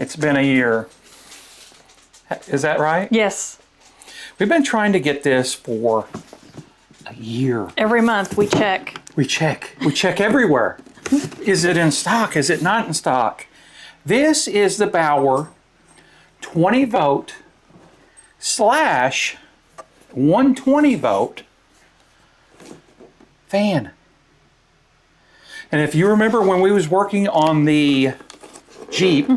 It's been a year. Is that right? Yes. We've been trying to get this for a year. Every month we check. We check. We check everywhere. Is it in stock? Is it not in stock? This is the Bauer 20 volt / 120 volt fan. And if you remember when we was working on the Jeep,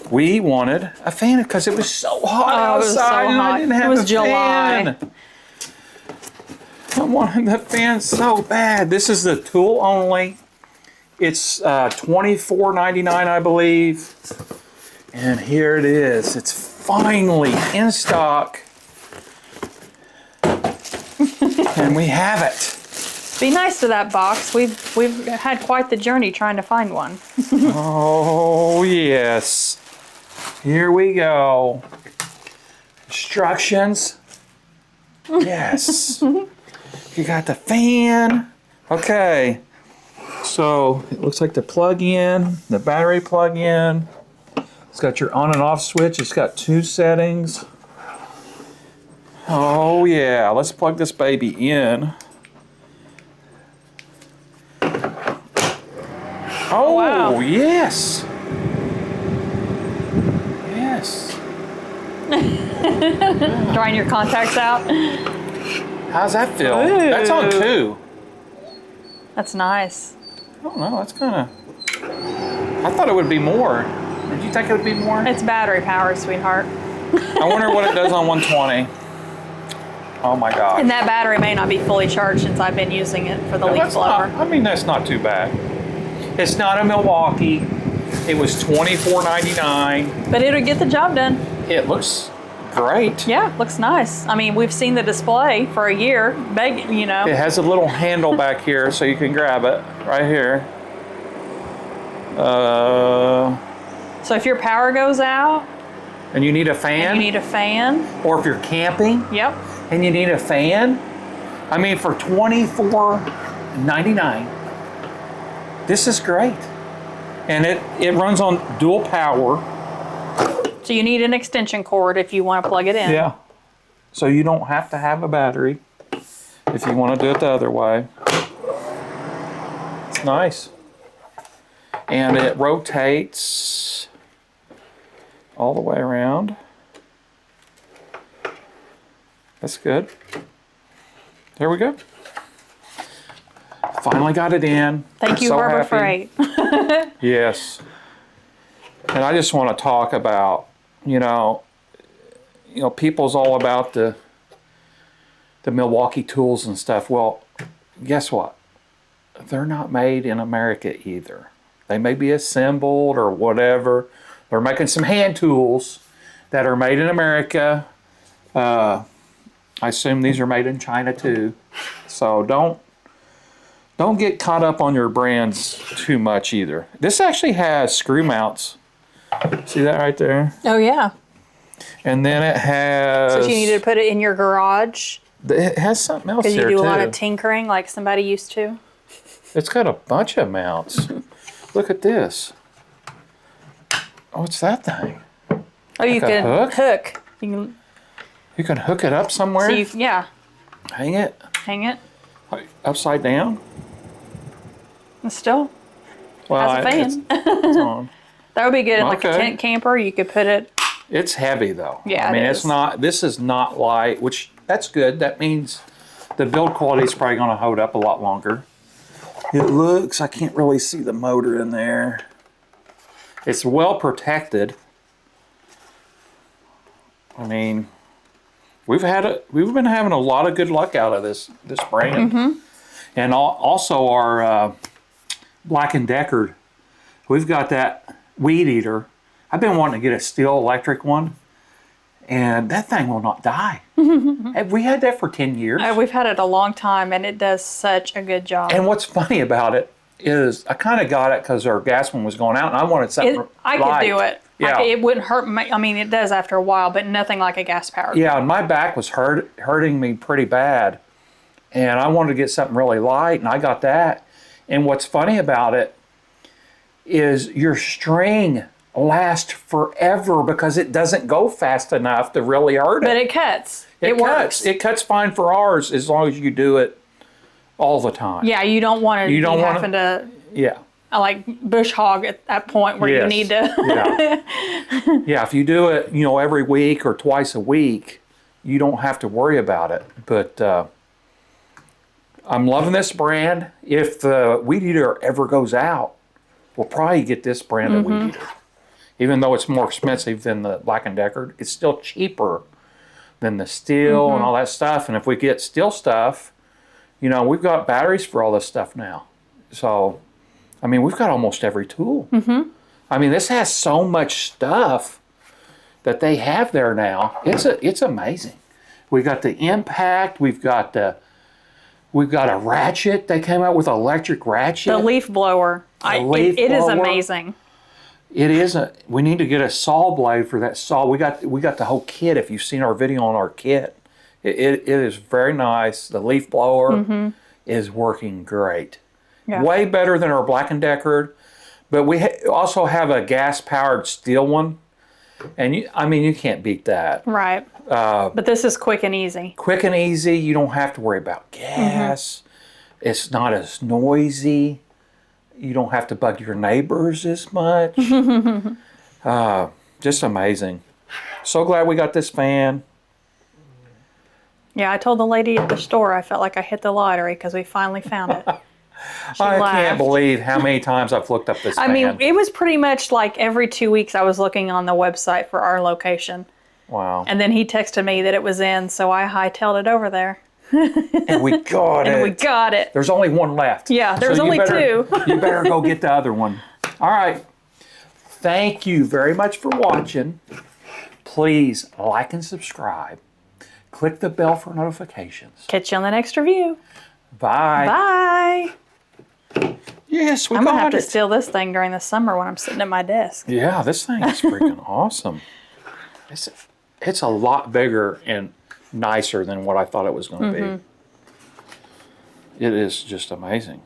we wanted a fan because it was so hot outside. It was so and hot. I didn't have It was a July. fan. I wanted the fan so bad. This is the tool only. It's $24.99, I believe. And here it is. It's finally in stock. And we have it. Be nice to that box. We've had quite the journey trying to find one. Oh, yes. Here we go. Instructions. Yes. You got the fan. Okay. So it looks like the plug-in, the battery plug-in. It's got your on and off switch. It's got 2 settings. Oh yeah, let's plug this baby in. Oh wow. Yes. Yes. Drying your contacts out. How's that feel? Ooh. That's on 2. That's nice. I don't know, that's kind of... I thought it would be more. Did you think it would be more? It's battery power, sweetheart. I wonder what it does on 120. Oh my God. And that battery may not be fully charged since I've been using it for the leaf blower. I mean, that's not too bad. It's not a Milwaukee. It was $24.99. But it'll get the job done. It looks great. Yeah, looks nice. I mean, we've seen the display for a year. You know. It has a little handle back here so you can grab it right here. So if your power goes out and you need a fan, and you need a fan, or if you're camping, yep, and you need a fan, I mean, for $24.99, this is great. And it runs on dual power. So you need an extension cord if you want to plug it in. Yeah. So you don't have to have a battery if you want to do it the other way. It's nice. And it rotates all the way around. That's good. There we go. Finally got it in. Thank you, So Harbor happy. Freight. Yes. And I just want to talk about, you know, people's all about the Milwaukee tools and stuff. Well, guess what? They're not made in America either. They may be assembled or whatever. They're making some hand tools that are made in America. I assume these are made in China too. So don't get caught up on your brands too much either. This actually has screw mounts. See that right there? Oh yeah. And then it has... So if you needed to put it in your garage. It has something else here too. Because you do a lot of tinkering like somebody used to. It's got a bunch of mounts. Look at this. Oh, what's that thing? Oh, you Like a can hook? You You can hook it up somewhere? can, yeah, Hang it hang it. like, upside down? And still Well, has a fan. It's on. That would be good in like a Okay. tent camper. You could put it. It's heavy though. Yeah, I mean, it it's is. not, this is not light, which that's good. That means the build quality is probably going to hold up a lot longer. It looks, I can't really see the motor in there. It's well protected. I mean, we've been having a lot of good luck out of this brand. And also our Black & Decker, we've got that weed eater. I've been wanting to get a steel electric one, and that thing will not die. Have we had that for 10 years? We've had it a long time, and it does such a good job. And what's funny about it is I kind of got it because our gas one was going out, and I wanted something I light. could do it. Yeah. It wouldn't hurt me. I mean, it does after a while, but nothing like a gas powered. Yeah, and my back was hurting me pretty bad, and I wanted to get something really light, and I got that. And what's funny about it is your string last forever because it doesn't go fast enough to really hurt it. But it cuts. It works. cuts. It cuts fine for ours as long as you do it all the time. Yeah, you don't want to be having to Yeah. like bush hog at that point where you need to. Yeah. Yeah, if you do it, every week or twice a week, you don't have to worry about it. But I'm loving this brand. If the weed eater ever goes out, we'll probably get this brand of weed eater. Even though it's more expensive than the Black & Decker, it's still cheaper than the steel and all that stuff. And if we get steel stuff, we've got batteries for all this stuff now. So, I mean, we've got almost every tool. I mean, this has so much stuff that they have there now. It's amazing. We got the impact. We've got a ratchet. They came out with an electric ratchet. The leaf blower. It is amazing. It is we need to get a saw blade for that saw. We got the whole kit. If you've seen our video on our kit, it is very nice. The leaf blower is working great. Yeah. Way better than our Black & Decker. But we also have a gas-powered steel one. And you can't beat that. Right. But this is quick and easy. Quick and easy. You don't have to worry about gas. It's not as noisy. You don't have to bug your neighbors as much. Just amazing. So glad we got this fan. Yeah, I told the lady at the store I felt like I hit the lottery because we finally found it. I can't believe how many times I've looked up this fan. I mean, it was pretty much like every 2 weeks I was looking on the website for our location. Wow. And then he texted me that it was in, so I hightailed it over there. And we got it. And we got it. There's only one left. Yeah, there's only two. You better go get the other one. All right. Thank you very much for watching. Please like and subscribe. Click the bell for notifications. Catch you on the next review. Bye. Bye. Yes, we got it. I'm going to have to steal this thing during the summer when I'm sitting at my desk. Yeah, this thing is freaking awesome. It's a lot bigger and nicer than what I thought it was going to be. It is just amazing.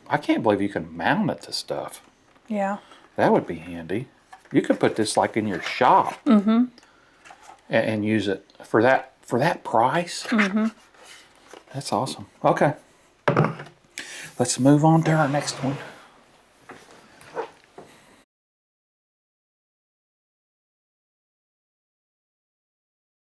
I can't believe you can mount it to stuff. Yeah. That would be handy. You could put this like in your shop and use it for that price. That's awesome. Okay. Let's move on to our next one.